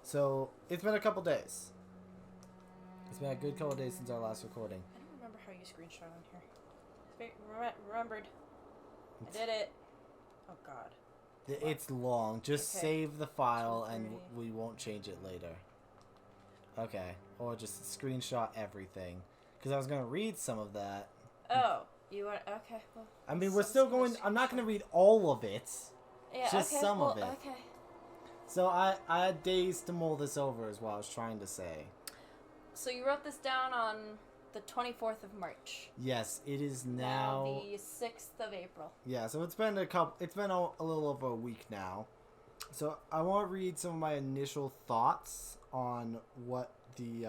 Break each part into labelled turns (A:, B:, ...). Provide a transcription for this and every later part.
A: So, it's been a couple days. It's been a good couple days since our last recording.
B: I don't remember how you screenshot on here. Remembered. I did it. Oh god.
A: It's long. Just
B: Okay.
A: save the file and
B: 2:30.
A: we won't change it later. Okay. Or just screenshot everything. Because I was going to read some of that.
B: Oh, you want... Okay, well...
A: I mean, we're still going... I'm not going to read all of it.
B: Yeah,
A: Just
B: okay,
A: some
B: well,
A: of it.
B: Okay.
A: So I had days to mull this over is what I was trying to say.
B: So you wrote this down on the 24th of March.
A: Yes, it is now...
B: the 6th of April.
A: Yeah, so it's been a little over a week now. So I want to read some of my initial thoughts on what the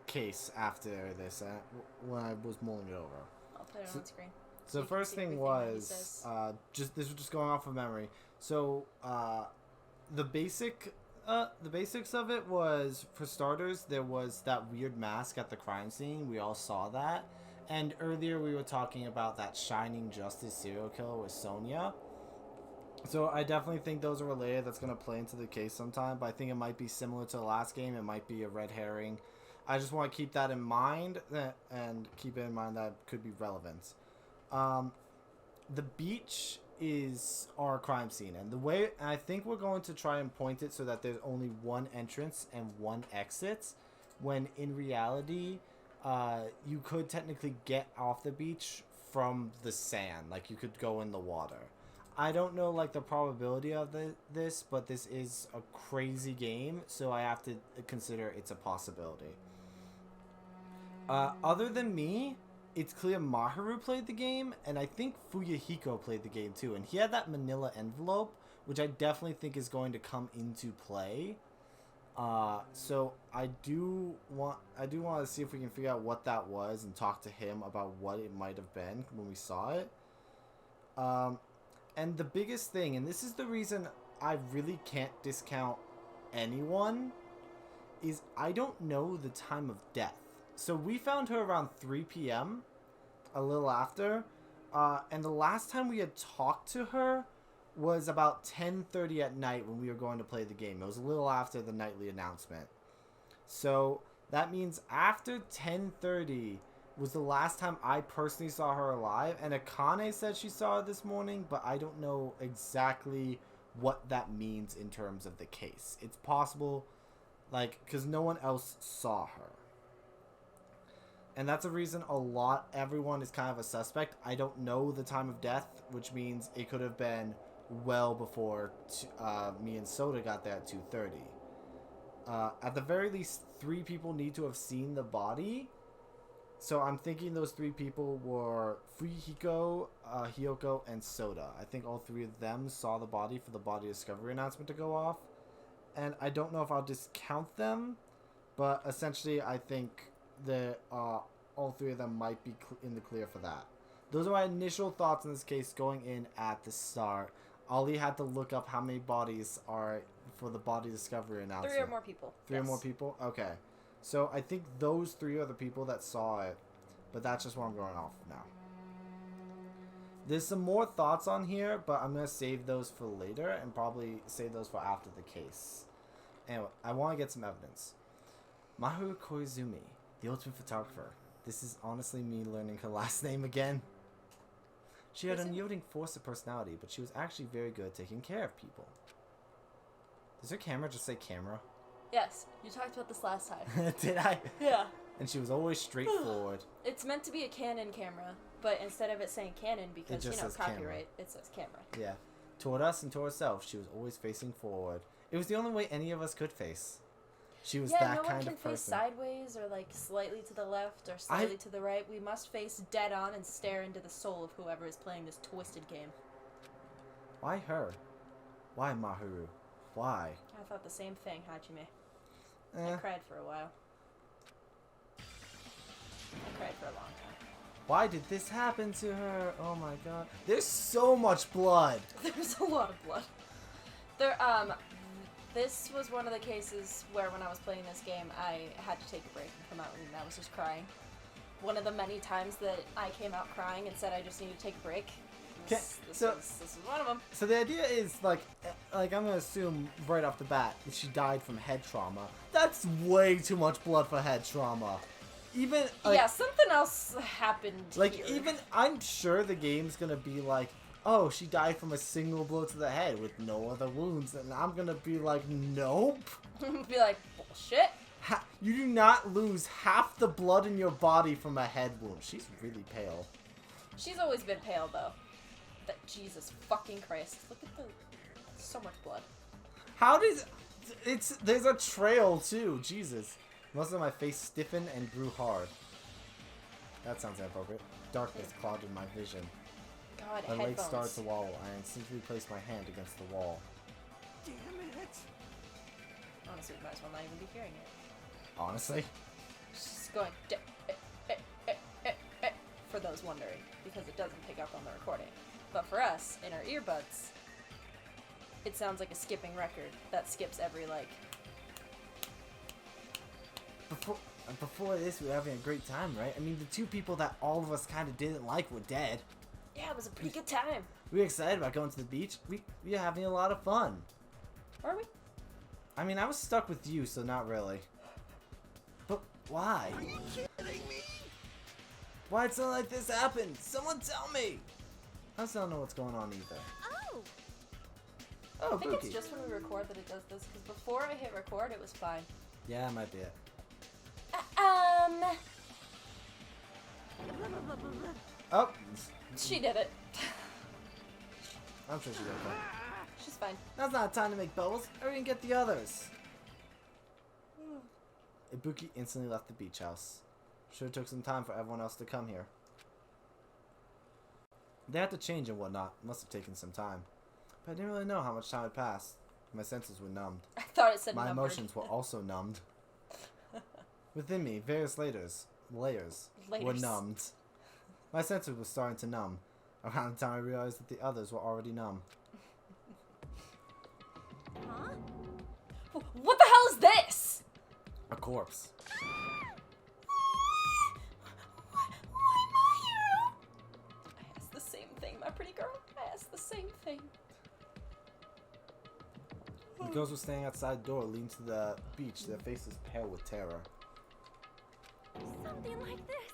A: case after this when I was mulling it over.
B: I'll put it on screen.
A: So
B: you
A: first
B: can see
A: thing
B: everything that he
A: was
B: says.
A: this was just going off of memory. So the basics of it was, for starters, there was that weird mask at the crime scene. We all saw that. And earlier we were talking about that Shining Justice serial killer with Sonia. So I definitely think those are related. That's going to play into the case sometime. But I think it might be similar to the last game. It might be a red herring. I just want to keep that in mind and keep it in mind that could be relevant. The beach is our crime scene. And I think we're going to try and point it so that there's only one entrance and one exit. When in reality... you could technically get off the beach from the sand. Like, you could go in the water. I don't know, like, the probability of this, but this is a crazy game, so I have to consider it's a possibility. Other than me, it's clear Maharu played the game, and I think Fuyuhiko played the game too. And he had that manila envelope, which I definitely think is going to come into play. So I do want to see if we can figure out what that was and talk to him about what it might have been when we saw it. And the biggest thing, and this is the reason I really can't discount anyone, is I don't know the time of death. So we found her around 3 p.m., a little after, and the last time we had talked to her was about 10:30 at night when we were going to play the game. It was a little after the nightly announcement. So that means after 10:30 was the last time I personally saw her alive. And Akane said she saw her this morning, but I don't know exactly what that means in terms of the case. It's possible, like, because no one else saw her. And that's a reason everyone is kind of a suspect. I don't know the time of death, which means it could have been well before me and Soda got there at 2:30. At the very least, 3 people need to have seen the body. So I'm thinking those 3 people were Fuyuhiko, Hiyoko, and Soda. I think all 3 of them saw the body for the body discovery announcement to go off. And I don't know if I'll discount them, but essentially I think that all 3 of them might be in the clear for that. Those are my initial thoughts in this case going in at the start. Ollie had to look up how many bodies are for the body discovery announcement.
B: 3 or more people.
A: 3 or more people? Okay. So I think those 3 are the people that saw it, but that's just what I'm going off now. There's some more thoughts on here, but I'm going to save those for later and probably save those for after the case. Anyway, I want to get some evidence. Maharu Koizumi, the ultimate photographer. This is honestly me learning her last name again. She had an unyielding force of personality, but she was actually very good at taking care of people. Does her camera just say camera?
B: Yes, you talked about this last time.
A: Did I?
B: Yeah.
A: And she was always straightforward.
B: It's meant to be a Canon camera, but instead of it saying Canon, because,
A: just says
B: copyright,
A: camera.
B: it says camera.
A: Yeah. Toward us and toward herself, she was always facing forward. It was the only way any of us could face. She was that kind of person. Yeah, no one can face
B: sideways or like slightly to the left or slightly to the right. We must face dead on and stare into the soul of whoever is playing this twisted game.
A: Why her? Why Maharu? Why?
B: I thought the same thing, Hajime.
A: I
B: cried for a while. I cried for a long time.
A: Why did this happen to her? Oh my god. There's so much blood.
B: There's a lot of blood. This was one of the cases where when I was playing this game, I had to take a break and come out and I was just crying. One of the many times that I came out crying and said I just need to take a break This is one of them.
A: So the idea is like I'm gonna assume right off the bat that she died from head trauma. That's way too much blood for head trauma. Even like,
B: yeah, something else happened.
A: like
B: here.
A: even I'm sure the game's gonna be like, oh, she died from a single blow to the head with no other wounds, and I'm gonna be like, nope.
B: Be like, bullshit.
A: You do not lose half the blood in your body from a head wound. She's really pale.
B: She's always been pale though. That Jesus fucking Christ! Look at the so much blood.
A: How does there's a trail too? Jesus. Most of my face stiffened and grew hard. That sounds inappropriate. Darkness clouded my vision.
B: God,
A: My legs
B: headphones.
A: started to wobble. I instinctively placed my hand against the wall.
C: Damn it!
B: Honestly, we might as well not even be hearing it.
A: Honestly?
B: She's going for those wondering, because it doesn't pick up on the recording. But for us, in our earbuds, it sounds like a skipping record that skips every like.
A: Before this, we were having a great time, right? I mean, the two people that all of us kind of didn't like were dead.
B: Yeah, it was a pretty good time.
A: We were excited about going to the beach. We were having a lot of fun.
B: Are we?
A: I mean, I was stuck with you, so not really. But why?
C: Are you kidding me?
A: Why'd something like this happen? Someone tell me! I still don't know what's going on either.
D: Oh,
A: Oh,
B: I think
A: Buki.
B: it's just when we record that it does this, because before I hit record, it was fine.
A: Yeah, that might be it. Oh,
B: She did it.
A: I'm sure she's okay.
B: She's fine.
A: Now's not time to make bubbles. Hurry and get the others. Ibuki instantly left the beach house. Sure took some time for everyone else to come here. They had to change and whatnot. Must have taken some time. But I didn't really know how much time had passed. My senses were numbed.
B: I thought it said
A: My
B: numbered.
A: emotions were also numbed. Within me, various layers were
B: Laters.
A: numbed. My senses were starting to numb. Around the time I realized that the others were already numb.
D: huh?
B: What the hell is this?
A: A corpse.
B: Why am I here? I asked the same thing, my pretty girl. I asked the same thing.
A: The girls were standing outside the door leading to the beach, their faces pale with terror.
D: Something like this.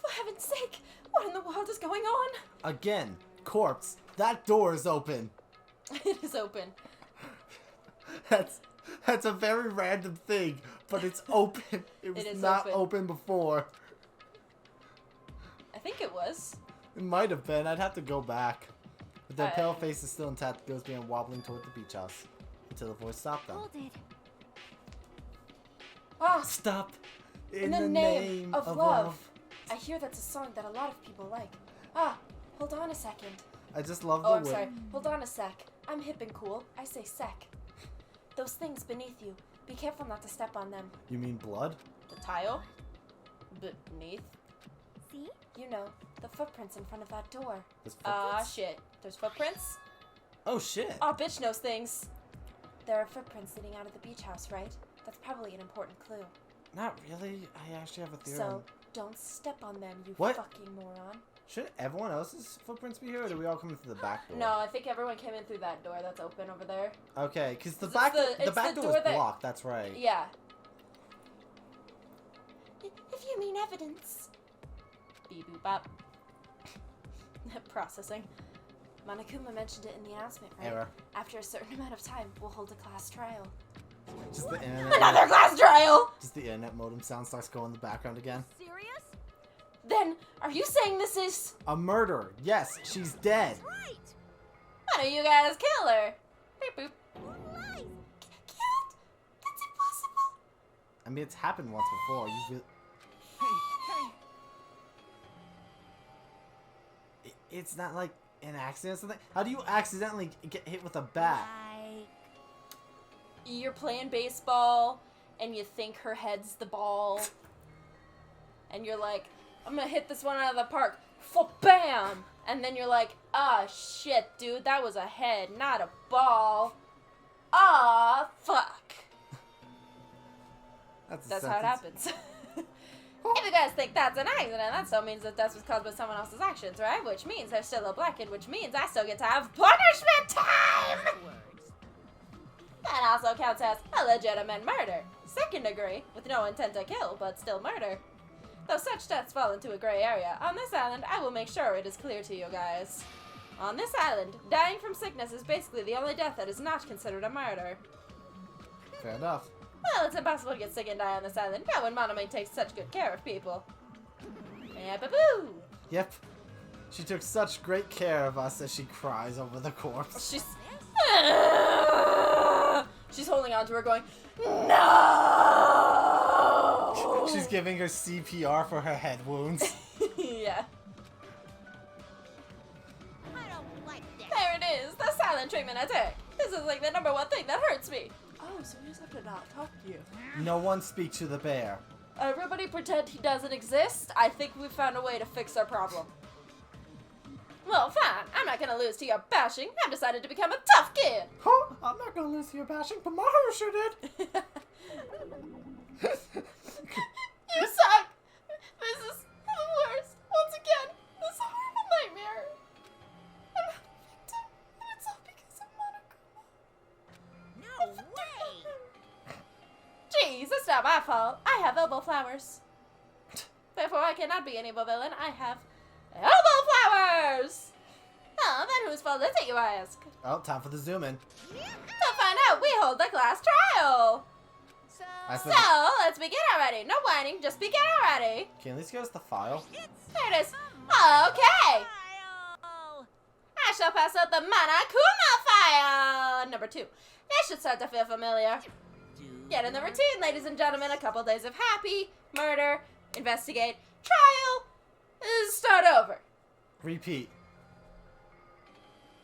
B: For heaven's sake, what in the world is going on?
A: Again, corpse. That door is open.
B: It is open.
A: That's a very random thing, but it's open. It was
B: is
A: not
B: open.
A: open before.
B: I think it was.
A: It might have been. I'd have to go back. But their pale face is still intact. The girls began wobbling toward the beach house until the voice stopped them.
D: Hold it.
B: Ah,
A: Stop!
B: in the name of love. I hear that's a song that a lot of people like. Ah, hold on a second.
A: I just love
B: Oh,
A: the
B: I'm
A: way.
B: sorry. Hold on a sec. I'm hip and cool. I say sec. Those things beneath you. Be careful not to step on them.
A: You mean blood?
B: The tile? Beneath?
D: See?
B: You know, the footprints in front of that door.
A: There's
B: Ah,
A: footprints?
B: shit. There's footprints?
A: Oh shit!
B: Aw, bitch knows things. There are footprints leading out of the beach house, right? That's probably an important clue.
A: Not really. I actually have a theory.
B: So, don't step on them, you
A: What?
B: fucking moron.
A: Should everyone else's footprints be here, or do we all come in through the back door?
B: No, I think everyone came in through that door that's open over there.
A: Okay, because the
B: 'Cause
A: back
B: it's
A: the back
B: the
A: door
B: door
A: is
B: that-
A: blocked. That's right.
B: Yeah. If you mean evidence. Beep boop bop. Processing. Monokuma mentioned it in the announcement, right?
A: Error.
B: After a certain amount of time, we'll hold a class trial.
A: Just the internet.
B: Another class trial!
A: Just the internet modem sound starts going in the background again.
D: Serious?
B: Then, are you saying this is...
A: A murder. Yes, she's dead.
D: Right.
B: Why don't you guys kill her? Beep boop.
D: Lies.
B: Killed? That's impossible.
A: I mean, it's happened once before. You really...
C: Hey,
A: It's not like an accident or something. How do you accidentally get hit with a bat?
D: Like,
B: You're playing baseball, and you think her head's the ball. And you're like, I'm gonna hit this one out of the park. Bam! And then you're like, ah, shit, dude, that was a head, not a ball. Ah, fuck.
A: That's a
B: That's how it
A: sentence.
B: happens. If you guys think that's an accident, that still means that death was caused by someone else's actions, right? Which means there's still a black which means I still get to have punishment time! That also counts as a legitimate murder. Second degree, with no intent to kill, but still murder. Though such deaths fall into a gray area, on this island, I will make sure it is clear to you guys. On this island, dying from sickness is basically the only death that is not considered a murder.
A: Fair enough.
B: Well, it's impossible to get sick and die on this island, not when Monami takes such good care of people. Yeah, boo-boo!
A: Yep. She took such great care of us as she cries over the corpse.
B: She's holding on to her going, no!
A: She's giving her CPR for her head wounds.
B: Yeah.
D: I don't like that.
B: There it is, the silent treatment attack. This is like the number one thing that hurts me. Oh, so we just have to not talk to you.
A: No one speak to the bear.
B: Everybody pretend he doesn't exist. I think we found a way to fix our problem. Well, fine. I'm not gonna lose to your bashing. I've decided to become a tough kid.
A: Huh? I'm not gonna lose to your bashing, but Mario sure did.
B: You suck. This is the worst. Once again, this horrible nightmare. I'm a victim, and it's all because of Monokuma.
D: No way.
B: Jeez, it's not my fault. I have elbow flowers. Therefore, I cannot be an evil villain. I have elbow flowers! Oh, then whose fault is it, you ask?
A: Oh, time for the zoom in.
B: To find out, we hold the class trial.
D: So,
B: So, let's begin already. No whining, just begin already.
A: Can you at least give us the file?
B: There it is. Okay.
D: Kyle.
B: I shall pass out the Monokuma file. Number 2. This should start to feel familiar. Get in the routine, ladies and gentlemen. A couple days of happy, murder, investigate, trial, start over.
A: Repeat.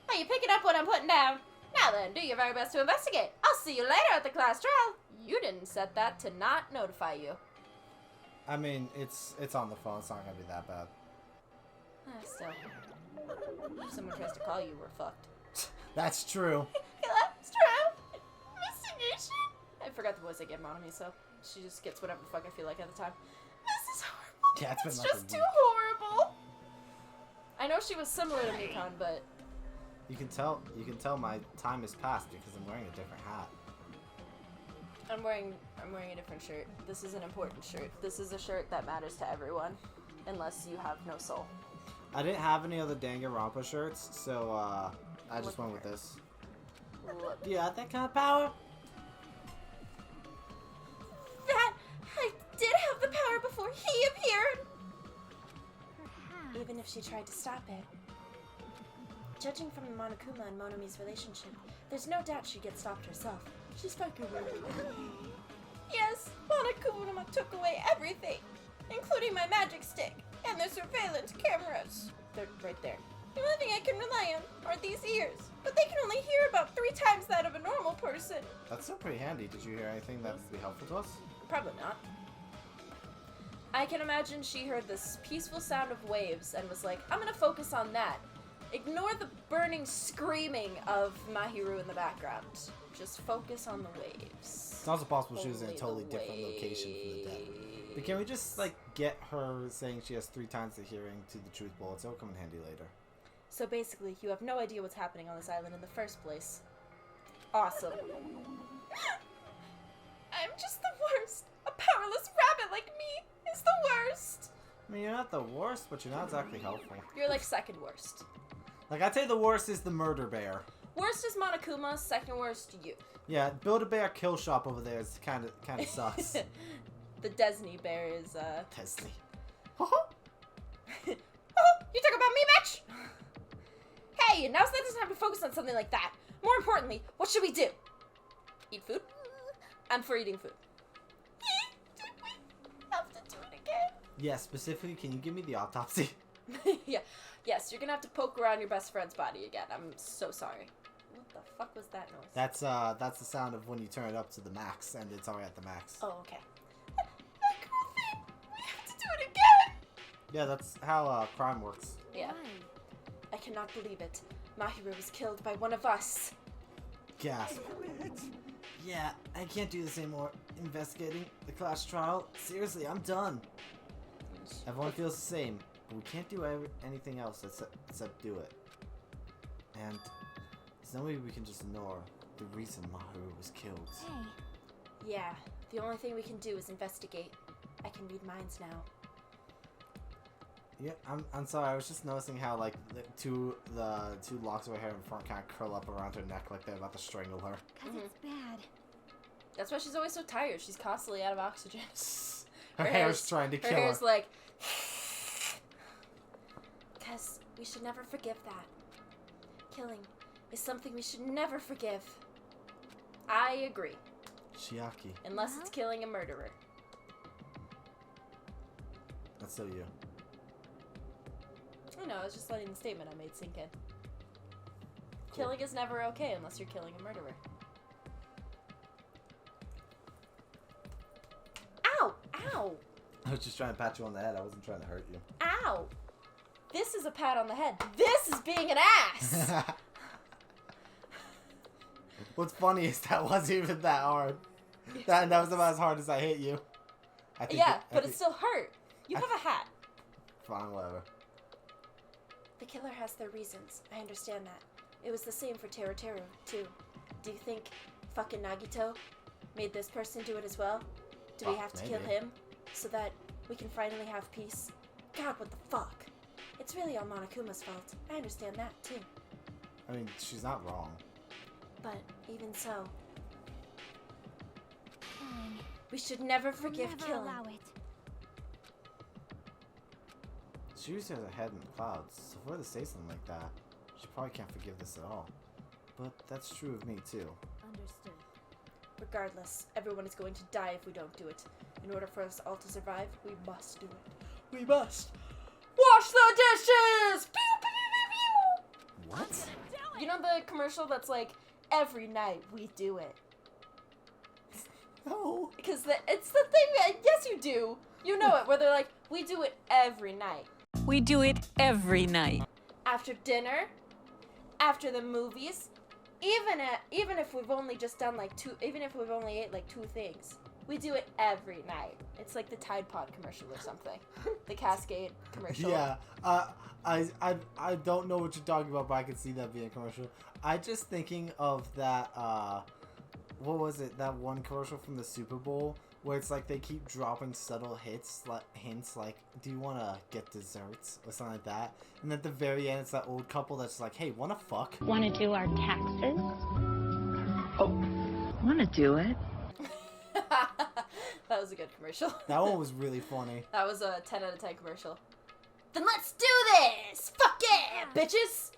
B: Are you picking up what I'm putting down? Now then, do your very best to investigate. I'll see you later at the class trial. You didn't set that to not notify you.
A: I mean, it's on the phone. It's not gonna be that bad.
B: Still. If someone tries to call you, we're fucked.
A: That's true.
B: That's true. Investigation. I forgot the voice I gave Monami, so she just gets whatever the fuck I feel like at the time. This is horrible.
A: Yeah, it's been
B: It's
A: like a
B: just too
A: week.
B: horrible. I know she was similar to Mikon, but
A: You can tell my time has passed because I'm wearing a different hat.
B: I'm wearing a different shirt. This is an important shirt. This is a shirt that matters to everyone, unless you have no soul.
A: I didn't have any other Danganronpa shirts, so I just went with this.
B: Look.
A: Do you have that kind of power?
B: That I did have the power before he appeared.
D: Perhaps.
B: Even if she tried to stop it. Judging from Monokuma and Monami's relationship, there's no doubt she'd get stopped herself. She's fucking rude. Yes, Monokuma took away everything, including my magic stick and the surveillance cameras. They're right there. The only thing I can rely on are these ears, but they can only hear about 3 times that of a normal person.
A: That's still pretty handy. Did you hear anything that would be helpful to us?
B: Probably not. I can imagine she heard this peaceful sound of waves and was like, I'm gonna focus on that. Ignore the burning screaming of Mahiru in the background. Just focus on the waves.
A: It's also possible she was in a
B: Only
A: totally
B: the
A: different location from the dead. But can we just, like, get her saying she has 3 times the hearing to the truth bullets? It'll come in handy later.
B: So basically, you have no idea what's happening on this island in the first place. Awesome. I'm just the worst. A powerless rabbit like me is the worst.
A: I mean, you're not the worst, but you're not exactly helpful.
B: You're like second worst.
A: Like, I'd say the worst is the murder bear.
B: Worst is Monokuma, second worst you.
A: Yeah, Build-A-Bear kill shop over there is kind of sucks.
B: The Disney bear is,
A: Tesla.
B: Oh, you talk about me, bitch? Hey, now's not the time to focus on something like that. More importantly, what should we do? Eat food? I'm for eating food. Did we have to do it again?
A: Yeah, specifically, can you give me the autopsy?
B: Yeah. Yes, you're gonna have to poke around your best friend's body again. I'm so sorry. What the fuck was that noise?
A: That's the sound of when you turn it up to the max, and it's already at the max.
B: Oh, okay. That cool thing. We have to do it again.
A: Yeah, that's how crime works.
B: Yeah.
D: Why?
B: I cannot believe it. Mahiru was killed by one of us.
A: Gasp.
C: Damn it.
A: Yeah, I can't do this anymore. Investigating the class trial. Seriously, I'm done.
B: feelings.
A: Everyone feels the same, but we can't do anything else except do it. And there's no way we can just ignore the reason Maharu was killed.
D: Hey.
B: Yeah, the only thing we can do is investigate. I can read minds now.
A: Yeah, I'm sorry. I was just noticing how like the two locks of her hair in front kind of curl up around her neck like they're about to strangle her.
D: 'Cause it's bad.
B: That's why she's always so tired. She's constantly out of oxygen.
A: Her hair's trying to
B: her
A: kill her.
B: hair's like. Because we should never forgive that. Killing is something we should never forgive. I agree.
A: Chiaki,
B: Unless it's killing a murderer.
A: that's so you.
B: I know, I was just letting the statement I made sink in. Killing is never okay unless you're killing a murderer. Ow! Ow!
A: I was just trying to pat you on the head. I wasn't trying to hurt you.
B: Ow! This is a pat on the head. This is being an ass!
A: What's funny is that wasn't even that hard. That was about as hard as I hit you. I think
B: Yeah, but it still hurt. You have a hat.
A: Fine, whatever.
B: The killer has their reasons. I understand that. It was the same for Teruteru, too. Do you think fucking Nagito made this person do it as well? Do we have to kill
A: maybe.
B: him so that we can finally have peace? God, what the fuck? It's really all Monokuma's fault. I understand that, too.
A: I mean, she's not wrong.
B: But even so,
D: Fine.
B: we should never forgive
D: Never
B: killing.
D: allow it.
A: She usually has her head in the clouds, so for her to say something like that, she probably can't forgive this at all. But that's true of me, too.
D: Understood.
B: Regardless, everyone is going to die if we don't do it. In order for us all to survive, we must do it. We must wash the dishes! Pew, pew, pew, pew, pew!
A: What?
B: You know the commercial that's like, every night we do it?
A: No.
B: Because it's the thing that, yes you do. You know it, where they're like, we do it every night.
E: We do it every night.
B: After dinner, after the movies, even if we've only just done like even if we've only ate like 2 things, we do it every night. It's like the Tide Pod commercial or something. The Cascade commercial.
A: Yeah. I don't know what you're talking about, but I can see that being a commercial. I just thinking of that what was it? That one commercial from the Super Bowl where it's like they keep dropping subtle hints like, do you want to get desserts or something like that? And at the very end, it's that old couple that's like, hey, wanna fuck?
F: Want to do our taxes? Oh, want to do it?
B: That was a good commercial.
A: That one was really funny.
B: That was a 10 out of 10 commercial. Then let's do this! Fuck yeah, bitches!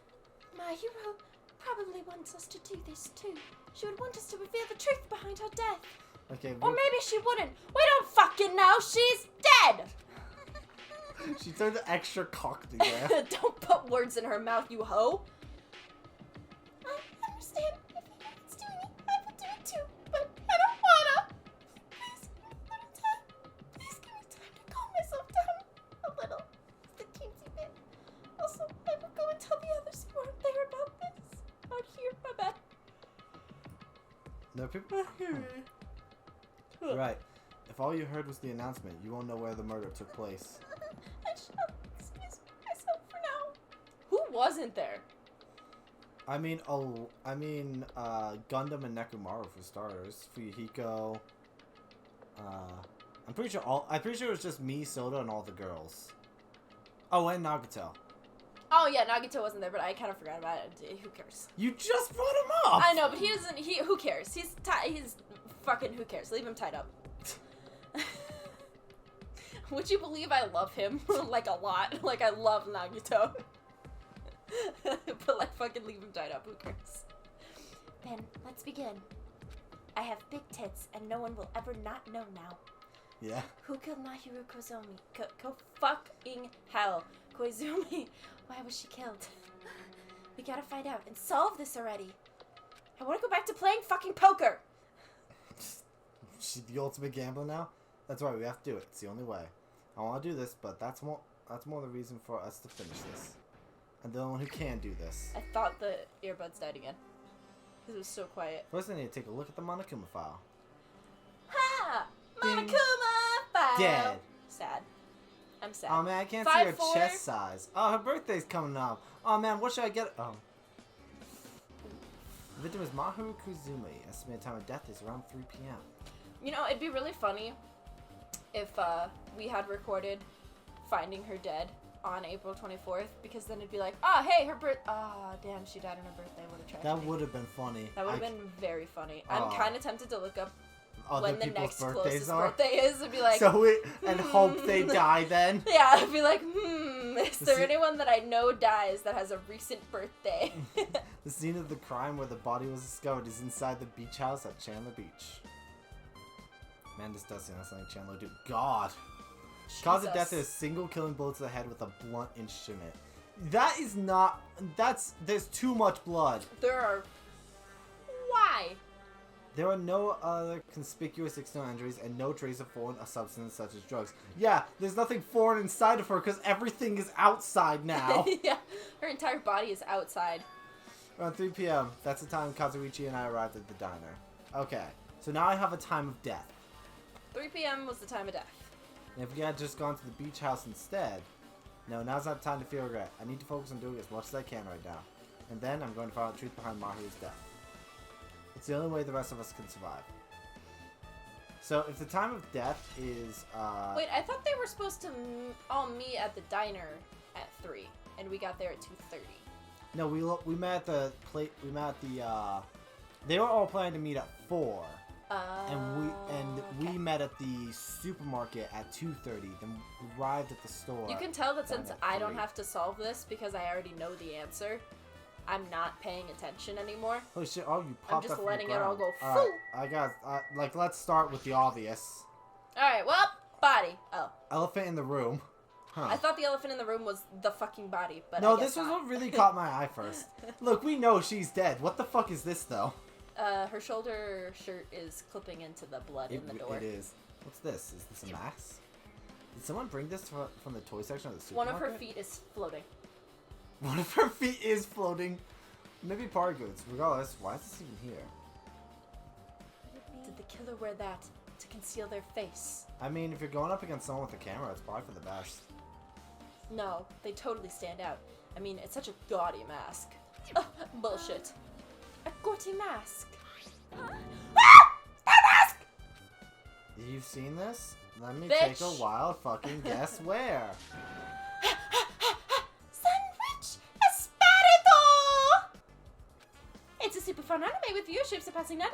B: My hero probably wants us to do this too. She would want us to reveal the truth behind her death.
A: Okay,
B: Or maybe she wouldn't. We don't fucking know. She's dead!
A: she turned extra cocked again.
B: Don't put words in her mouth, you hoe. I understand. If anyone's doing it, I would do it too. But I don't wanna. Please, give me a little time. Please give me time to calm myself down a little. Just a teensy bit. Also, I will go and tell the others who aren't there about this. Out here, my bad.
A: No people. Right. If all you heard was the announcement, you won't know where the murder took place.
B: I shall excuse myself for now. Who wasn't there?
A: I mean, Gundam and Nekomaru for starters. Fuyuhiko. I'm pretty sure it was just me, Soda, and all the girls. Oh, and Nagito.
B: Oh yeah, Nagito wasn't there, but I kind of forgot about it. Who cares?
A: You just brought him up.
B: I know, but he doesn't. Who cares? He's fucking. Who cares? Leave him tied up. Would you believe I love him like a lot? Like I love Nagito. But like fucking leave him tied up. Who cares? Then let's begin. I have big tits, and no one will ever not know now.
A: Yeah.
B: Who killed Mahiru Koizumi? Go fucking hell. Koizumi. Why was she killed? We gotta find out and solve this already. I wanna go back to playing fucking poker.
A: She's the ultimate gambler now. That's right. We have to do it. It's the only way. I want to do this, but that's more the reason for us to finish this. And the only one who can do this.
B: I thought the earbuds died again. Because it was so quiet.
A: First, I need to take a look at the Monokuma file.
B: Ha!
A: Ding.
B: Monokuma file!
A: Dead.
B: Sad. I'm sad.
A: Oh man, I can't
B: 5'4".
A: see her chest size. Oh, her birthday's coming up. Oh man, what should I get? Oh. The victim is Maharu Kuzumi. Estimated time of death is around 3 p.m.
B: You know, it'd be really funny if we had recorded finding her dead on April 24th, because then it'd be like, oh, hey, her damn, she died on her birthday. What a tragedy.
A: That would have been funny.
B: That would have been very funny. I'm kind of tempted to look up
A: Other
B: when the
A: people's
B: next
A: birthdays
B: closest
A: are.
B: birthday is and be like,
A: and hope they die then.
B: yeah, I'd be like, is there
A: scene-
B: anyone that I know dies that has a recent birthday?
A: The scene of the crime where the body was discovered is inside the beach house at Chandler Beach. Man, this does sound like Chandler do. God. Cause of death is a single killing blow to the head with a blunt instrument. That is not... There's too much blood.
B: There are... Why?
A: There are no other conspicuous external injuries and no trace of foreign substances such as drugs. Yeah, there's nothing foreign inside of her because everything is outside now.
B: Yeah, her entire body is outside.
A: Around 3 p.m. That's the time Kazuichi and I arrived at the diner. Okay, so now I have a time of death.
B: 3 p.m. was the time of death.
A: And if you had just gone to the beach house instead... No, now's not the time to feel regret. I need to focus on doing as much as I can right now. And then I'm going to find out the truth behind Maharu's death. It's the only way the rest of us can survive. So, if the time of death is,
B: Wait, I thought they were supposed to all meet at the diner at 3, and we got there at 2:30.
A: No, we met at the plate. We met at the. They were all planning to meet at 4, and we met at the supermarket at 2:30. Then we arrived at the store.
B: You can tell that
A: down
B: since
A: at
B: I don't
A: 3.
B: have to solve this because I already know the answer, I'm not paying attention anymore.
A: Oh shit! Oh, you popped
B: just
A: up from
B: letting
A: the
B: it all
A: ground.
B: go
A: All right, I got. Let's start with the obvious.
B: Alright, well, body. Oh.
A: Elephant in the room. Huh.
B: I thought the elephant in the room was the fucking body, but
A: No,
B: I guess
A: this was
B: not.
A: what really caught my eye first. Look, we know she's dead. What the fuck is this though?
B: Her shoulder shirt is clipping into the blood in the door.
A: It is. What's this? Is this a mask? Did someone bring this from the toy section of the
B: One
A: supermarket?
B: of her feet is floating.
A: One of her feet is floating. Maybe party goods. Regardless, why is this even here?
B: Did the killer wear that to conceal their face?
A: I mean, if you're going up against someone with a camera, it's probably for the best.
B: No, they totally stand out. I mean, it's such a gaudy mask. Bullshit. A gaudy mask.
A: You've seen this? Let me
B: Bitch.
A: take a wild fucking guess where.
B: Sandwich Esparito! It's a super fun anime with viewership surpassing 90% in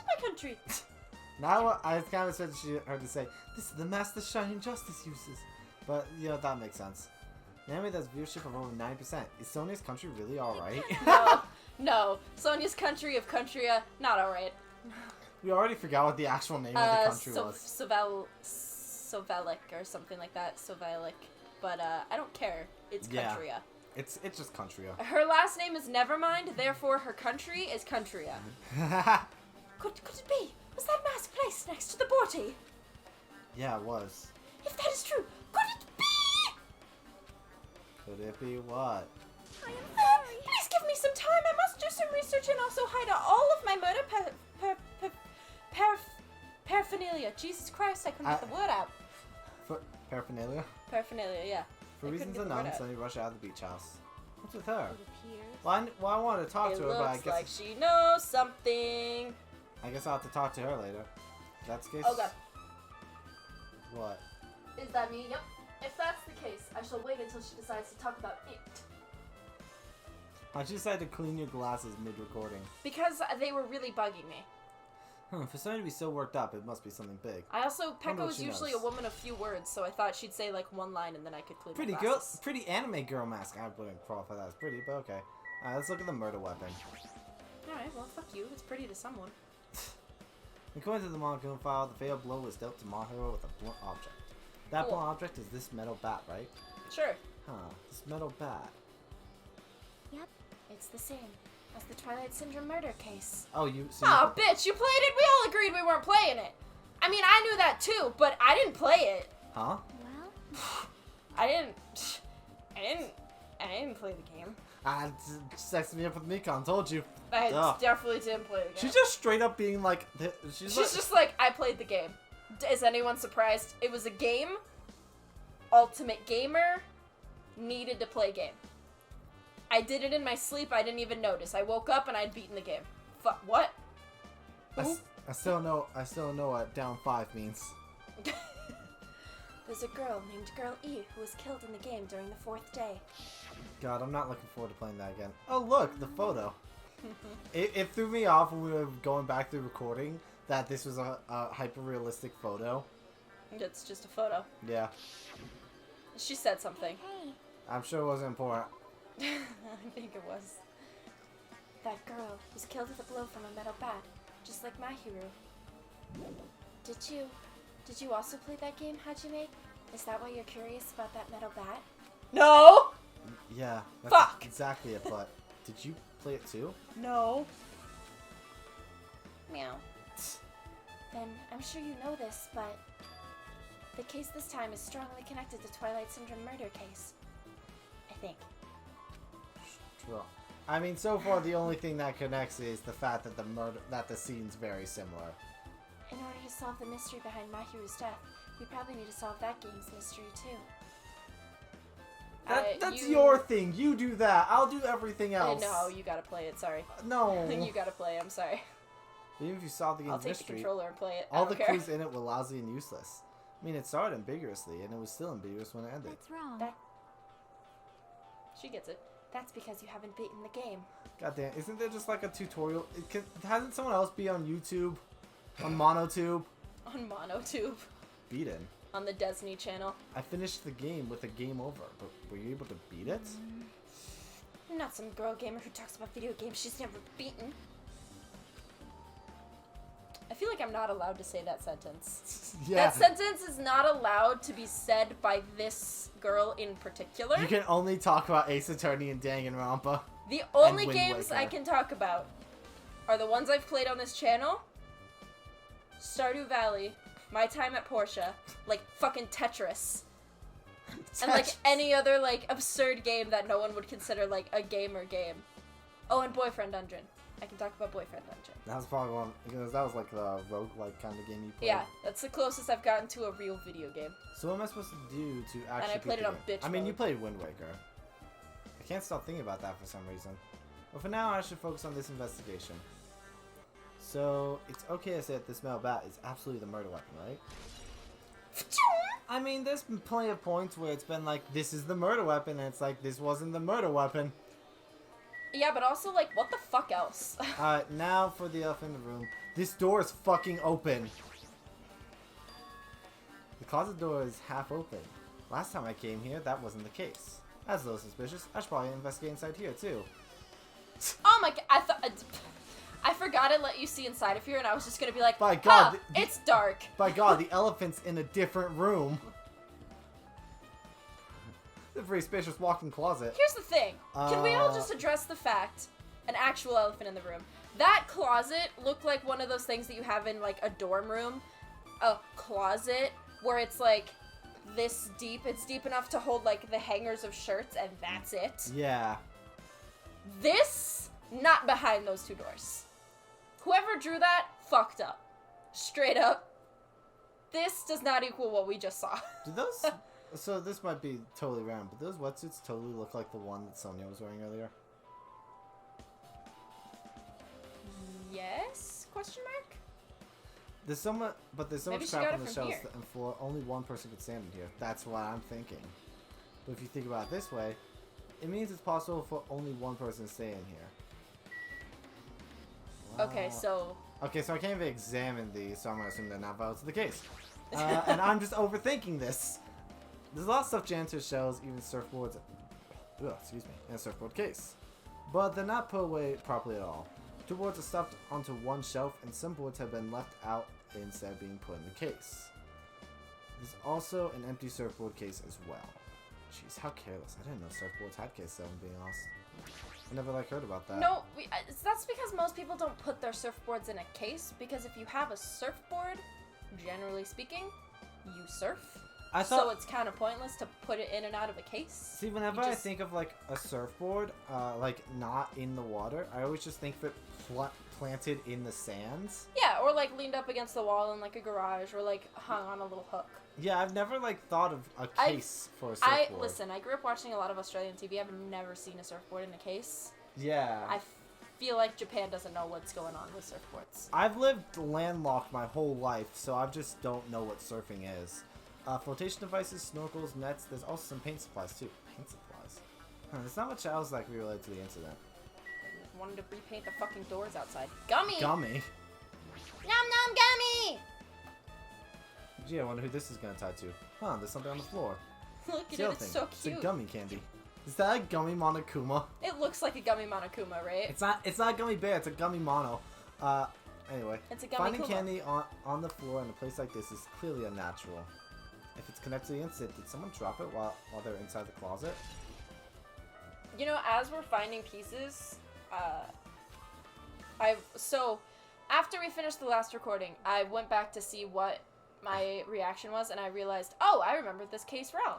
B: my country.
A: Now I kind of expected her to say, "This is the mask that Shining Justice uses," but you know that makes sense. An anime that's viewership of over 90%. Is Sonia's country really alright?
B: No. Sonia's country of Countrya, not alright.
A: We already forgot what the actual name of the country was.
B: Sovelic or something like that. Sovelic. But I don't care. It's
A: Yeah.
B: Countrya.
A: It's just country.
B: Her last name is Nevermind, therefore her country is Countrya. Could it be? Was that mask placed next to the body?
A: Yeah, it was.
B: If that is true, could it be?
A: Could it be what?
D: I am sorry.
B: Please give me some time. I must do some research and also hide all of my murder paraphernalia. Jesus Christ, I couldn't get the word out.
A: For paraphernalia?
B: Paraphernalia, yeah.
A: For
B: I couldn't
A: reasons
B: get the word
A: unknown,
B: out.
A: Sonia rushed out of the beach house. What's with her?
D: It appears.
A: Well, I wanted to talk
B: It
A: to her, but I
B: looks
A: guess
B: like she knows something.
A: I guess I'll have to talk to her later. That's the case.
B: Oh god.
A: What?
B: Is that me? Yep. If that's the case, I shall wait until she decides to talk about it.
A: How'd you decide to clean your glasses mid-recording?
B: Because they were really bugging me.
A: For Sonia to be so worked up, it must be something big.
B: I also,
A: wonder
B: Pekka
A: what
B: was
A: she
B: usually
A: knows.
B: a woman of few words, so I thought she'd say like one line and then I could clean
A: Pretty
B: my
A: girl,
B: glasses.
A: pretty anime girl mask. I wouldn't qualify that as pretty, but okay. Alright, let's look at the murder weapon.
B: Alright, well, fuck you. It's pretty to someone.
A: According to the Mongoon file, the fatal blow was dealt to Maharu with a blunt object. That
B: Cool.
A: blunt object is this metal bat, right?
B: Sure.
A: Huh, this metal bat.
D: Yep.
B: It's the same as the Twilight Syndrome murder case.
A: Oh, you see?
B: Oh, bitch, you played it? We all agreed we weren't playing it. I mean, I knew that too, but I didn't play it.
A: Huh?
D: Well,
B: I didn't play the game.
A: Sexed me up with Mikon, told you.
B: I
A: Ugh.
B: definitely didn't play the game.
A: She's just straight up being like, she's
B: She's just like, I played the game. Is anyone surprised? It was a game ultimate gamer, needed to play game. I did it in my sleep, I didn't even notice. I woke up and I'd beaten the game. What? Who?
A: I still don't know what down 5 means.
B: There's a girl named Girl E who was killed in the game during the 4th day.
A: God, I'm not looking forward to playing that again. Oh, look, the photo. It threw me off when we were going back through recording that this was a hyper-realistic photo.
B: It's just a photo.
A: Yeah.
B: She said something.
D: Hey,
A: I'm sure it wasn't important.
B: I think it was. That girl was killed with a blow from a metal bat, just like my hero. Did you also play that game, Hajime? Is that why you're curious about that metal bat? No!
A: Yeah, that's
B: Fuck!
A: exactly it, but did you play it too?
B: No. Meow. Then I'm sure you know this, but the case this time is strongly connected to Twilight Syndrome murder case. I think.
A: Well, I mean, so far the only thing that connects is the fact that the scene's very similar.
B: In order to solve the mystery behind Mahiru's death, we probably need to solve that game's mystery too.
A: That's your thing. You do that. I'll do everything else.
B: No, you gotta play it. Sorry.
A: No.
B: You gotta play. I'm sorry.
A: Even if you solve the game's
B: I'll take
A: mystery,
B: the controller and play it.
A: all
B: I
A: the
B: don't care.
A: clues in it were lousy and useless. I mean, it started ambiguously, and it was still ambiguous when it ended.
D: that's wrong.
B: She gets it. That's because you haven't beaten the game.
A: Goddamn, isn't there just like a tutorial? Hasn't someone else be on YouTube? On Monotube?
B: On MonoTube.
A: Beaten.
B: On the Disney Channel.
A: I finished the game with a game over, but were you able to beat it?
B: I'm not some girl gamer who talks about video games she's never beaten. I feel like I'm not allowed to say that sentence.
A: Yeah.
B: That sentence is not allowed to be said by this girl in particular.
A: You can only talk about Ace Attorney and Danganronpa.
B: The only
A: Wind
B: games I
A: Waker.
B: can talk about are the ones I've played on this channel, Stardew Valley, My Time at Portia, like fucking Tetris, and like any other like absurd game that no one would consider like a gamer game. Oh, and Boyfriend Dungeon. I can talk about Boyfriend Dungeon.
A: That was probably one, because that was like the roguelike kind of game you played.
B: Yeah, that's the closest I've gotten to a real video game.
A: So what am I supposed to do to actually
B: And I played
A: beat
B: it on
A: the game?
B: bitch
A: I mean, you
B: mode.
A: played Wind Waker. I can't stop thinking about that for some reason. But for now, I should focus on this investigation. So, it's okay to say that this metal bat is absolutely the murder weapon, right? I mean, there's been plenty of points where it's been like, this is the murder weapon, and it's like, this wasn't the murder weapon.
B: Yeah, but also like, what the fuck else?
A: Alright, now for the elephant in the room. This door is fucking open. The closet door is half open. Last time I came here, that wasn't the case. That's a little suspicious. I should probably investigate inside here, too.
B: Oh my god, I forgot it let you see inside of here, and I was just gonna be like,
A: By God,
B: huh, it's dark.
A: By God, the elephant's in a different room. It's a very spacious walk-in closet.
B: Here's the thing. Can we all just address the fact, an actual elephant in the room? That closet looked like one of those things that you have in like a dorm room. A closet where it's like this deep. It's deep enough to hold like the hangers of shirts, and that's it.
A: Yeah.
B: This, not behind those two doors. Whoever drew that, fucked up. Straight up. This does not equal what we just saw.
A: Do those... So this might be totally random, but those wetsuits totally look like the one that Sonia was wearing earlier.
B: Yes? Question mark?
A: There's so much
B: Maybe she
A: crap
B: got
A: on
B: it
A: the
B: from
A: shelves
B: here.
A: and floor. Only one person could stand in here. That's what I'm thinking. But if you think about it this way, it means it's possible for only one person to stay in here.
B: Okay, so...
A: Okay, so I can't even examine these, so I'm gonna assume they're not valid to the case. And I'm just overthinking this. There's a lot of stuff janitor shelves, even surfboards. Excuse me, in a surfboard case. But they're not put away properly at all. Two boards are stuffed onto one shelf, and some boards have been left out instead of being put in the case. There's also an empty surfboard case as well. Jeez, how careless. I didn't know surfboards had cases that were being lost. I never heard about that.
B: No, that's because most people don't put their surfboards in a case, because if you have a surfboard, generally speaking, you surf. So it's kind of pointless to put it in and out of a case.
A: See, whenever I think of like a surfboard, like not in the water, I always just think of it planted in the sands.
B: Yeah, or like leaned up against the wall in like a garage, or like hung on a little hook.
A: Yeah, I've never like thought of a case for a surfboard.
B: Listen, I grew up watching a lot of Australian TV. I've never seen a surfboard in a case.
A: Yeah.
B: I feel like Japan doesn't know what's going on with surfboards.
A: I've lived landlocked my whole life, so I just don't know what surfing is. Flotation devices, snorkels, nets. There's also some paint supplies too. Paint supplies. There's not much else that can be related to the incident.
B: I wanted to repaint the fucking doors outside. Gummy!
A: Gummy?
B: Nom nom gummy!
A: Gee, I wonder who this is gonna tie to. Huh, there's something on the floor.
B: Look at
A: The
B: it,
A: other
B: it's
A: thing,
B: so
A: it's
B: cute.
A: a gummy candy. Is that a gummy Monokuma?
B: It looks like a gummy Monokuma, right?
A: It's not a gummy bear, it's a gummy mono. Anyway.
B: It's a gummy
A: Finding
B: Kuma.
A: candy on the floor in a place like this is clearly unnatural. If it's connected to the incident, did someone drop it while they're inside the closet?
B: You know, as we're finding pieces, so after we finished the last recording, I went back to see what my reaction was, and I realized, oh, I remembered this case wrong.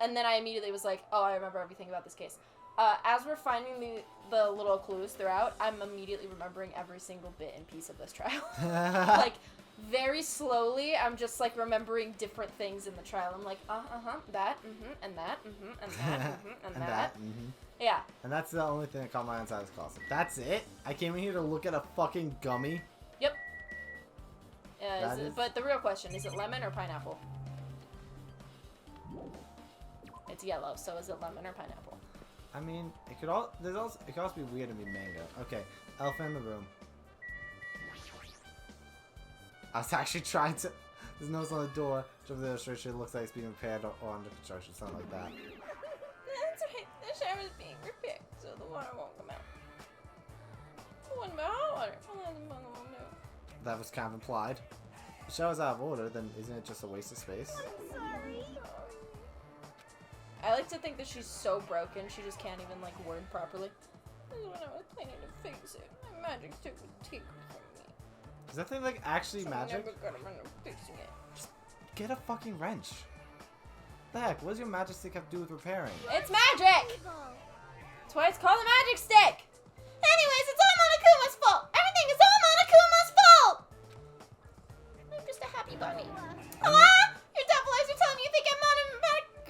B: And then I immediately was like, oh, I remember everything about this case. As we're finding the little clues throughout, I'm immediately remembering every single bit and piece of this trial. Like, very slowly, I'm just, like, remembering different things in the trial. I'm like, that, and that, and that, and that. Yeah.
A: And that's the only thing that caught my eye inside this closet. That's it? I came in here to look at a fucking gummy?
B: Yep.
A: Is-
B: But the real question, is it lemon or pineapple? It's yellow, so is it lemon or pineapple?
A: I mean, it could also be weird to be mango. Okay, elephant in the room. I was actually trying to. There's notes on the door. Show the illustration. It looks like it's being repaired or under construction, something like that.
B: That's right. The shower is being repaired, so the water won't come out. What about hot water?
A: That was kind of implied. If the shower's out of order, then isn't it just a waste of space?
D: Sorry.
B: I like to think that she's so broken, she just can't even, like, word properly. This is when I was planning to fix it. My magic stick would take it from me.
A: Is that thing like actually
B: So
A: magic?
B: I never got around to fixing it.
A: Just get a fucking wrench. The heck? What does your magic stick have to do with repairing?
B: It's magic!
D: Evil.
B: That's why it's called a magic stick! Anyways, it's all Monokuma's fault! Everything is all Monokuma's fault! I'm just a happy bunny. Hello? Your double eyes are telling me you think I'm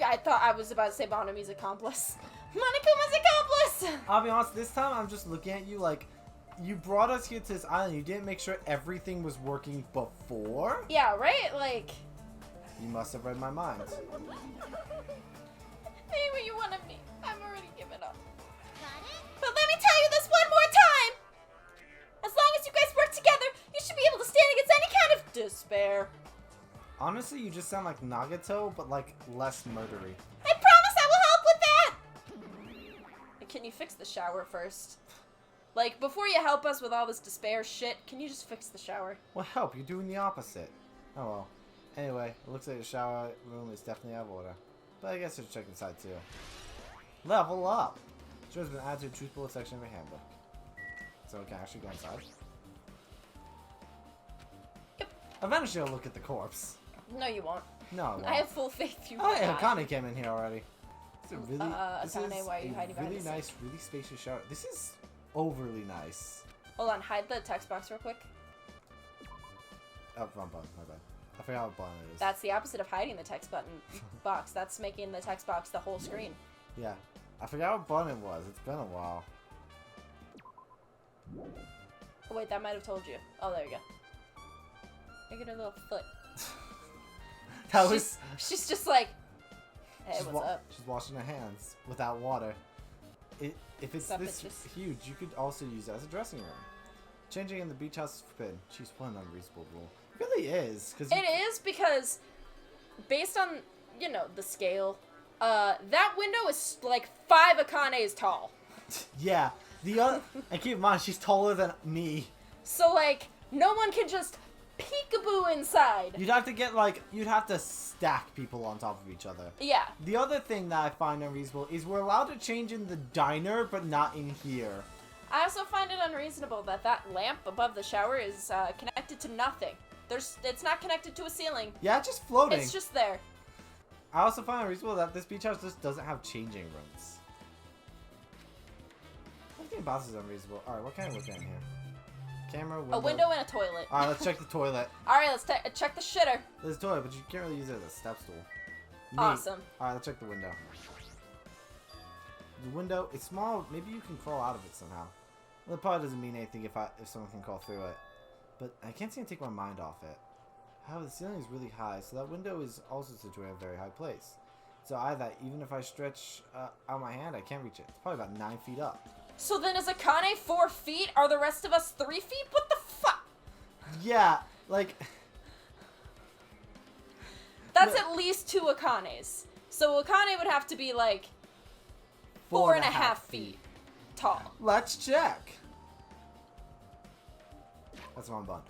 B: I thought I was about to say Bonami's accomplice. Monokuma's accomplice!
A: I'll be honest, this time I'm just looking at you like, you brought us here to this island, you didn't make sure everything was working before?
B: Yeah, right? Like...
A: You must have read my mind.
B: Maybe what you wanted me. I've already given up.
D: Got it?
B: But let me tell you this one more time! As long as you guys work together, you should be able to stand against any kind of despair.
A: Honestly, you just sound like Nagato, but like less murdery.
B: I promise I will help with that! Can you fix the shower first? Like, before you help us with all this despair shit, can you just fix the shower?
A: Well, help, you're doing the opposite. Oh well. Anyway, it looks like the shower room is definitely out of order. But I guess I should check inside too. Level up! Sure has been added to the truth bullet section of your handbook. So we can actually go inside.
B: Yep.
A: Eventually I'll look at the corpse.
B: No, you won't.
A: No, I won't.
B: I have full faith you will
A: Oh yeah,
B: not.
A: Akane came in here already. This is a really, this
B: Akane,
A: is
B: why are you
A: a
B: hiding behind
A: really
B: the
A: nice, really spacious shower. This is overly nice.
B: Hold on, hide the text box real quick.
A: Oh, wrong button, my bad. I forgot what button it is.
B: That's the opposite of hiding the text button box. That's making the text box the whole screen.
A: Yeah. I forgot what button it was. It's been a while.
B: Oh wait, that might have told you. Oh, there you go. Look at her little foot.
A: That was...
B: She's just like, hey,
A: she's
B: what's up?
A: She's washing her hands without water. If it's
B: What's up,
A: this
B: bitches?
A: huge, you could also use it as a dressing room. Changing in the beach house is forbidden. She's one unreasonable rule. It really is. Cause
B: It is because, based on, you know, the scale, that window is like 5 Akanes tall.
A: Yeah. The other... and keep in mind, she's taller than me.
B: So, like, no one can just peekaboo inside.
A: You'd have to get, like... You'd have to stack people on top of each other.
B: Yeah.
A: The other thing that I find unreasonable is we're allowed to change in the diner, but not in here.
B: I also find it unreasonable that that lamp above the shower is connected to nothing. It's not connected to a ceiling.
A: Yeah, it's just floating.
B: It's just there.
A: I also find it reasonable that this beach house just doesn't have changing rooms. I think boss is unreasonable. Alright, what can I look at in here? Camera, window.
B: A window and a toilet.
A: Alright, let's check the toilet.
B: Alright, let's check the shitter.
A: There's a toilet, but you can't really use it as a step stool. Neat.
B: Awesome.
A: Alright, let's check the window. The window, it's small. Maybe you can crawl out of it somehow. Well, it probably doesn't mean anything if someone can crawl through it. But I can't seem to take my mind off it. However, the ceiling is really high, so that window is also situated in a very high place. So either, even if I stretch out my hand, I can't reach it. It's probably about 9 feet up.
B: So then is Akane 4 feet? Are the rest of us 3 feet? What the fuck?
A: Yeah, like...
B: That's
A: No.
B: at least 2 Akanes. So Akane would have to be like 4.5 feet tall.
A: Let's check. That's what I'm done.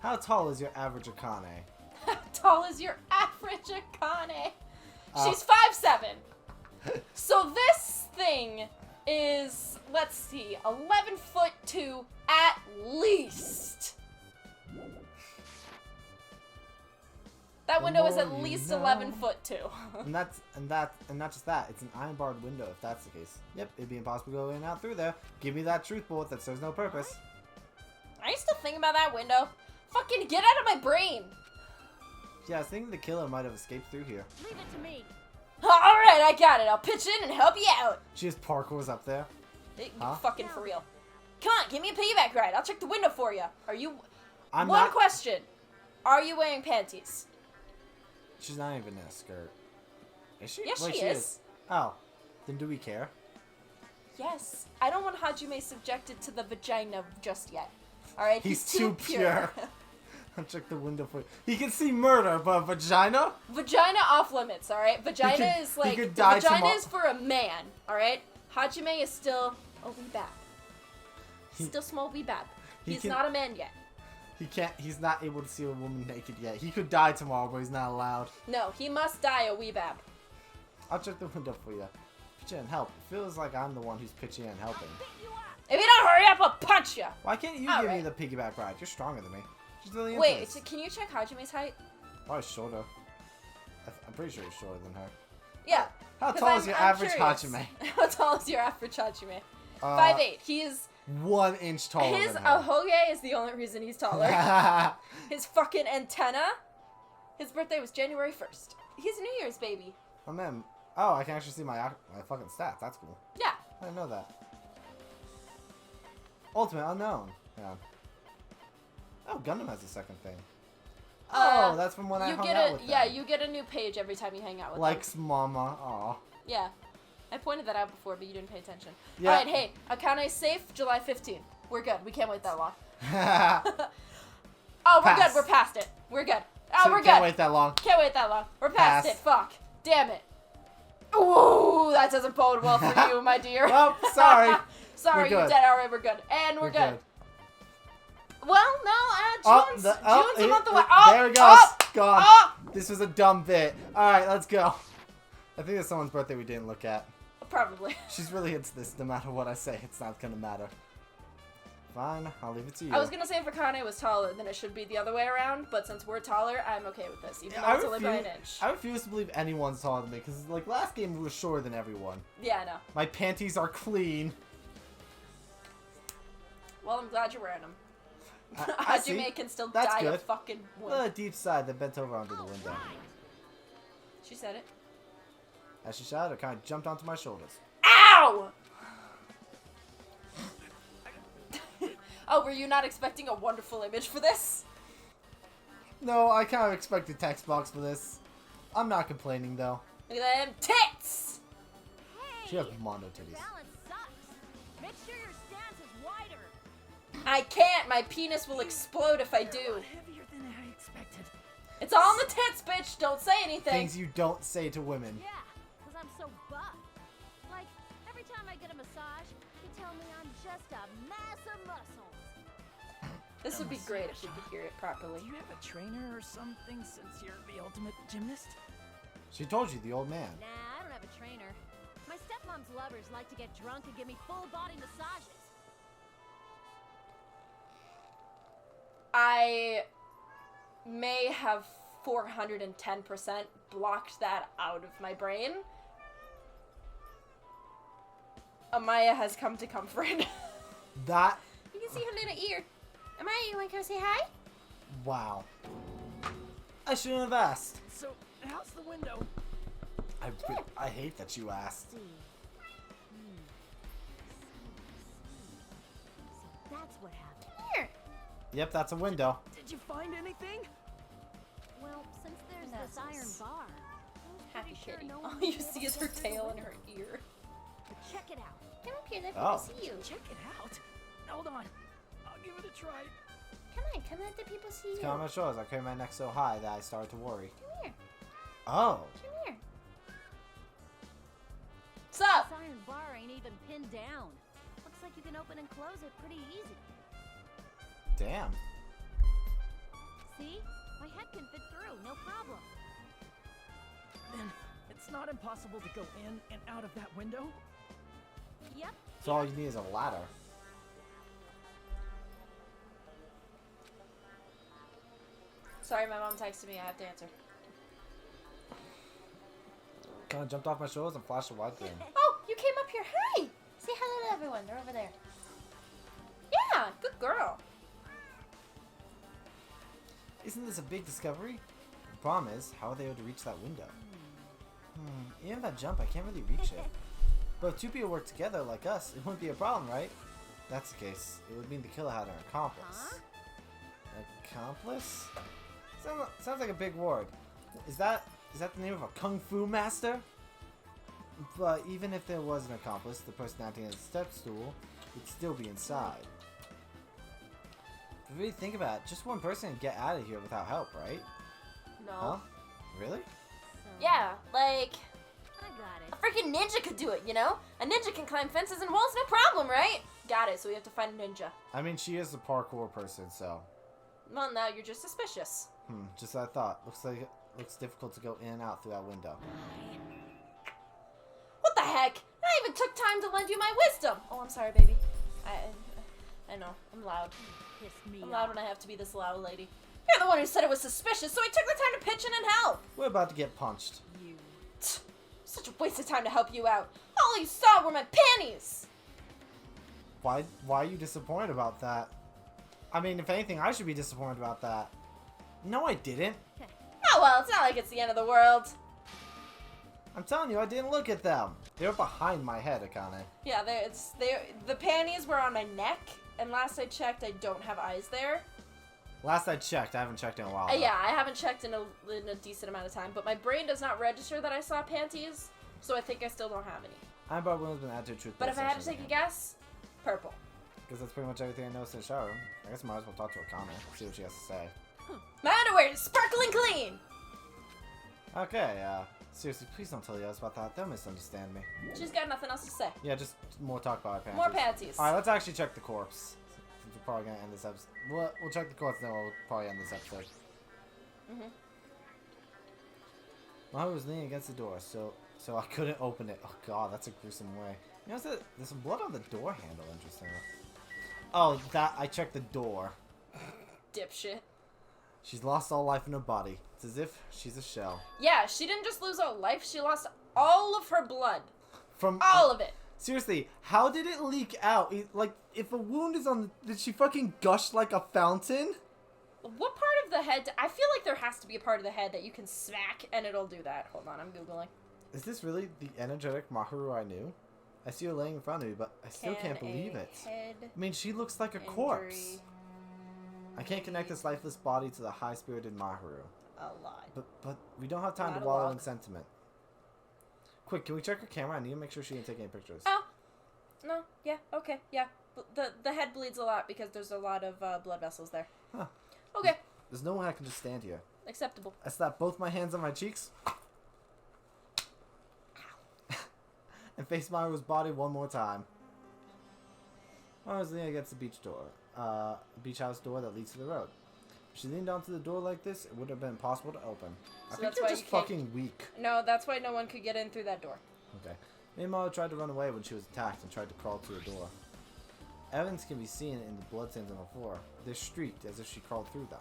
A: How tall is your average Akane?
B: How tall is your average Akane?
A: Uh,
B: She's 5'7". So this thing is, let's see, 11'2" at least. That
A: The
B: window is
A: more
B: at
A: you
B: least
A: know.
B: 11'2".
A: and not just that, it's an iron barred window if that's the case. Yep, it'd be impossible to go in and out through there. Give me that truth bullet that serves no purpose.
B: I used to think about that window. Fucking get out of my brain.
A: Yeah, I was thinking the killer might have escaped through here.
D: Leave it to me.
B: Alright, I got it. I'll pitch in and help you out.
A: She just parkours up there. Huh?
B: Fucking for real. Come on, give me a piggyback ride. I'll check the window for you. Are you...
A: I'm
B: One
A: not.
B: question. Are you wearing panties?
A: She's not even in a skirt. Is she?
B: Yes,
A: Wait,
B: she is.
A: Oh, then do we care?
B: Yes. I don't want Hajime subjected to the vagina just yet. Alright?
A: He's too pure. I'll check the window for you. He can see murder, but vagina?
B: Vagina off limits, alright? Vagina
A: could-
B: is
A: he
B: like...
A: could die
B: vagina
A: tomorrow.
B: is for a man, alright? Hajime is still a wee bab.
A: He-
B: Still small wee bab.
A: he
B: He's
A: can-
B: not a man yet.
A: He can't. He's not able to see a woman naked yet. He could die tomorrow, but he's not allowed.
B: No, he must die a wee bab.
A: I'll check the window for you. Pitch in and help. It feels like I'm the one who's pitching in and helping.
B: If you don't hurry up, I'll punch you!
A: Why can't you give me the piggyback ride? You're stronger than me. She's really into
B: Wait,
A: this.
B: can you check Hajime's height?
A: Probably shorter. I'm pretty sure he's shorter than her.
B: Yeah.
A: How
B: 'cause
A: tall is your
B: I'm
A: average
B: curious.
A: Hajime?
B: How tall is your average Hajime?
A: Uh,
B: 5'8". He is...
A: 1 inch taller
B: His
A: than her.
B: ahoge is the only reason he's taller. His fucking antenna. His birthday was January 1st. He's a New Year's baby.
A: Oh man. Oh, I can actually see my fucking stats. That's cool.
B: Yeah.
A: I didn't know that. Ultimate unknown. Yeah. Oh, Gundam has a second thing. Oh, that's from when I hung out with them.
B: Yeah, you get a new page every time you hang out with them.
A: Likes mama. Aw.
B: Yeah. I pointed that out before, but you didn't pay attention.
A: Yeah.
B: Alright, hey, Akane safe, July 15th. We're good. We can't wait that long. Oh, we're
A: Pass.
B: good. We're past it. We're good. Oh,
A: So
B: we're
A: we can't
B: good.
A: wait that long.
B: Can't wait that long. We're past
A: Pass.
B: it. Fuck. Damn it. Ooh, that doesn't bode well for you, my dear.
A: Well, sorry.
B: Sorry,
A: We're
B: you're
A: good.
B: dead. Alright, we're good. And we're good. Well, no, June's a month away.
A: There it goes.
B: Oh,
A: Gone.
B: oh.
A: This was a dumb bit. Alright, let's go. I think there's someone's birthday we didn't look at.
B: Probably.
A: She's really into this. No matter what I say, it's not gonna matter. Fine, I'll leave it to you.
B: I was gonna say if Akane was taller, then it should be the other way around, but since we're taller, I'm okay with this, even though
A: I
B: it's only by an
A: refuse-
B: inch.
A: I refuse to believe anyone's taller than me, because, like, last game we were shorter than everyone.
B: Yeah, I know.
A: My panties are clean.
B: Well, I'm glad you're wearing them.
A: I see.
B: Hajime can still
A: That's
B: die
A: good.
B: a fucking
A: Well,
B: wimp.
A: deep side that bent over onto the window.
B: She said it.
A: As she shouted, it kind of jumped onto my shoulders.
B: Ow! Oh, were you not expecting a wonderful image for this?
A: No, I kind of expected text box for this. I'm not complaining, though.
B: Look at them tits!
D: Hey,
A: She has mondo titties.
D: balance sucks. Make sure your stance is wider.
B: I can't. My penis will explode if I do.
C: Heavier than I expected.
B: It's all in the tits, bitch. Don't say anything.
A: Things you don't say to women.
D: Yeah, because I'm so buff. Like, every time I get a massage, they tell me I'm just a mass of muscles.
B: This would be great if we could hear it properly.
C: Do you have a trainer or something since you're the ultimate gymnast?
A: She told you, the old man.
D: Nah, I don't have a trainer. My stepmom's lovers like to get drunk and give me full body massages.
B: I may have 410% blocked that out of my brain. Amaya has come to comfort.
A: That.
B: You can see her little ear. Amaya, you want to come say hi?
A: Wow. I shouldn't have asked.
C: So, how's the window?
A: I hate that you asked.
D: See. So that's what happened.
B: Here.
A: Yep, that's a window.
C: Did you find anything?
D: Well, since there's
B: That's
D: this iron
B: nice.
D: bar, I was
B: Happy
D: pretty sure
B: kitty.
D: no
B: All
D: one
B: you
D: would be
B: see
D: able
B: is
D: to
B: her
D: get through the
B: tail and
D: window.
B: her ear.
D: But check it out.
B: Come up here, let
A: Oh.
B: people see you.
C: Check it out. Hold on. I'll give it a try.
B: Come let the people see
A: It's
B: you.
A: kind of my shows. I carried my neck so high that I started to worry.
B: Come here.
A: Oh.
B: Come here. What's up?
D: This iron bar ain't even pinned down. Looks like you can open and close it pretty easy.
A: Damn.
D: See? My head can fit through, no problem.
C: Then it's not impossible to go in and out of that window?
D: Yep.
A: So all you need is a ladder.
B: Sorry, my mom texted me. I have to answer.
A: Kind of jumped off my shoulders and flashed a wide grin.
B: Oh, you came up here. Hi. Say hello to everyone. They're over there. Yeah, good girl.
A: Isn't this a big discovery? The problem is, how are they able to reach that window? Even if I jump, I can't really reach it. But if two people work together like us, it wouldn't be a problem, right? If that's the case, it would mean the killer had an accomplice.
D: Huh?
A: Accomplice? Sounds like a big word. Is that the name of a kung fu master? But even if there was an accomplice, the person acting as a step stool would still be inside. If you really think about it, just one person can get out of here without help, right?
B: No.
A: Huh? Really?
D: So,
B: Yeah, like
D: I got
B: a
D: it.
B: freaking ninja could do it, you know? A ninja can climb fences and walls, no problem, right? Got it. So we have to find a ninja.
A: I mean, she is a parkour person, so.
B: Well, now you're just suspicious.
A: Just what I thought. Looks difficult to go in and out through that window.
B: What the heck? I even took time to lend you my wisdom. Oh, I'm sorry, baby. I know. I'm loud.
D: Pissed me
B: I'm loud
D: off.
B: when I have to be this loud, lady. You're the one who said it was suspicious, so I took the time to pitch in and help.
A: We're about to get punched.
D: You.
B: Such a waste of time to help you out. All you saw were my panties.
A: Why are you disappointed about that? I mean, if anything, I should be disappointed about that. No, I didn't.
B: Oh well, it's not like it's the end of the world.
A: I'm telling you, I didn't look at them. They were behind my head, Akane.
B: Yeah, the panties were on my neck, and last I checked, I don't have eyes there.
A: Last I checked, I haven't checked in a while. though.
B: Yeah, I haven't checked in a decent amount of time, but my brain does not register that I saw panties, so I think I still don't have any.
A: I'm Bob Williams, been added to Truth.
B: But if I had to take a guess, purple.
A: Because that's pretty much everything I noticed in the shower room. I guess I might as well talk to Akane, see what she has to say.
B: My underwear is sparkling clean.
A: Okay, seriously, please don't tell the others about that. They'll misunderstand me.
B: She's got nothing else to say.
A: Yeah, just more talk about our panties.
B: More panties.
A: Alright, let's actually check the corpse. Since we're probably gonna end this episode. We'll check the corpse, then we'll probably end this episode. Mahu was leaning against the door, so I couldn't open it. Oh god, that's a gruesome way. You know, there's some blood on the door handle, interesting. Oh, I checked the door.
B: Dipshit.
A: She's lost all life in her body. It's as if she's a shell.
B: Yeah, she didn't just lose all life, she lost all of her blood.
A: From
B: All of it.
A: Seriously, how did it leak out? Like, if a wound is on, did she fucking gush like a fountain?
B: What part of the head? I feel like there has to be a part of the head that you can smack and it'll do that. Hold on, I'm Googling.
A: Is this really the energetic Maharu I knew? I see her laying in front of me, but I still can't believe it.
B: Head
A: I mean, she looks like a
B: injury
A: corpse. I can't connect this lifeless body to the high-spirited Maharu.
B: a lot.
A: But we don't have time
B: Not
A: to
B: a
A: wallow
B: log.
A: in sentiment. Quick, can we check her camera? I need to make sure she didn't take any pictures.
B: Oh, no, yeah, okay, yeah. The head bleeds a lot because there's a lot of blood vessels there.
A: Huh.
B: Okay,
A: There's no way I can just stand here.
B: acceptable.
A: I slap both my hands on my cheeks. And face Maru's body one more time. Maru's leaning against the beach house door that leads to the road. If she leaned onto the door like this, it would have been impossible to open. I
B: So
A: think
B: that's
A: you're
B: why
A: just
B: you can't-
A: fucking weak.
B: No, that's why no one could get in through that door.
A: Okay. Maybe Maru tried to run away when she was attacked and tried to crawl to the door. Evidence can be seen in the bloodstains on the floor. They're streaked as if she crawled through them.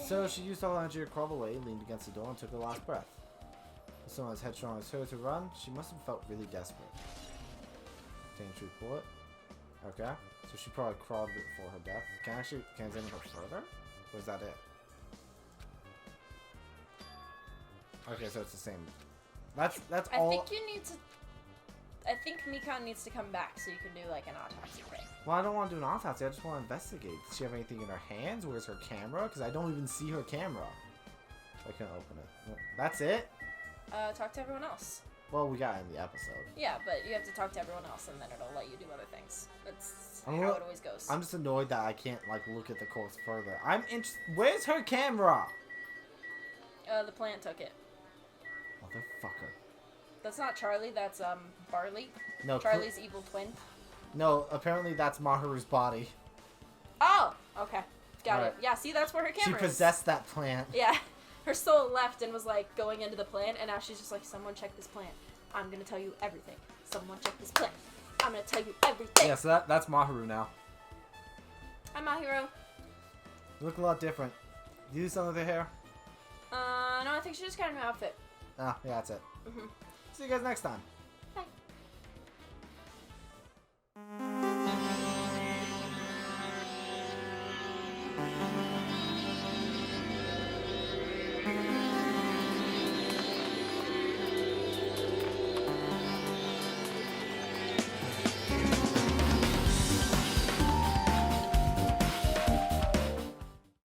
A: So she used all her energy to crawl away, leaned against the door, and took her last breath. With someone as headstrong as her to run, she must have felt really desperate. Obtain true bullet. Okay. So she probably crawled a bit before her death. Can I examine her further? Or is that it? Okay, so it's the same. That's all.
B: I think you need to. I think Mikan needs to come back so you can do like an autopsy thing.
A: Well, I don't want to do an autopsy. I just want to investigate. Does she have anything in her hands? Where's her camera? Because I don't even see her camera. I can't open it. Well, that's it?
B: Talk to everyone else.
A: Well, we got it in the episode.
B: Yeah, but you have to talk to everyone else, and then it'll let you do other things. That's
A: I'm
B: how it always goes.
A: I'm just annoyed that I can't like look at the corpse further. I'm interested. Where's her camera?
B: The plant took it.
A: Motherfucker.
B: That's not Charlie. That's Barley.
A: No.
B: Charlie's evil twin.
A: No. Apparently that's Maharu's body.
B: Oh. Okay. Got
A: Right.
B: it. Yeah. See, that's where her camera
A: She possessed that plant.
B: is. Yeah. Her soul left and was like going into the plant, and now she's just like, someone check this plant. I'm gonna tell you everything. Someone check this plant. I'm gonna tell you everything.
A: Yeah. So that's Maharu now.
B: Hi, my hero.
A: You look a lot different. You do something with her hair?
B: No, I think she just got a new outfit.
A: Ah, yeah, that's it.
B: Mhm.
A: See you guys next time.
B: Bye.